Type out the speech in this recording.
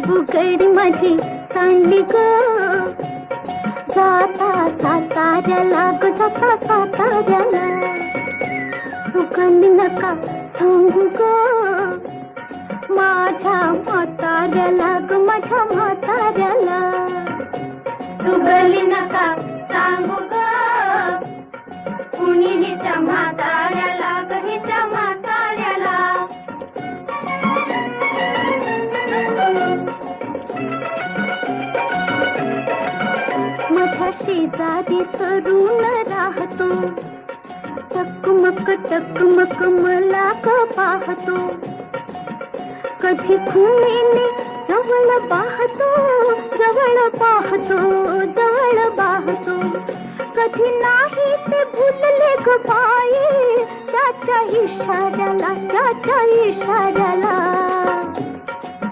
उघड माझी सांडली ग, जाता साताऱ्याला ग, जाता साताऱ्याला. उघडली नका सांगू ग माझ्या म्हाताऱ्याला ग, माझ्या म्हाताऱ्याला. उघडली नका सांगू ग कुणी हिच्या म्हाताऱ्याला ग, हिच्या म्हाताऱ्याला. माझ्या शेजारी तरुण राहतो, टकमक मला ग पाहतो. कधी खुणेने जवळ पाहतो, जवळ पाहतो, जवळ पाहतो. कधी नाही ते भुलले ग बाई, त्याच्या इशाऱ्याला, त्याच्या इशाऱ्याला.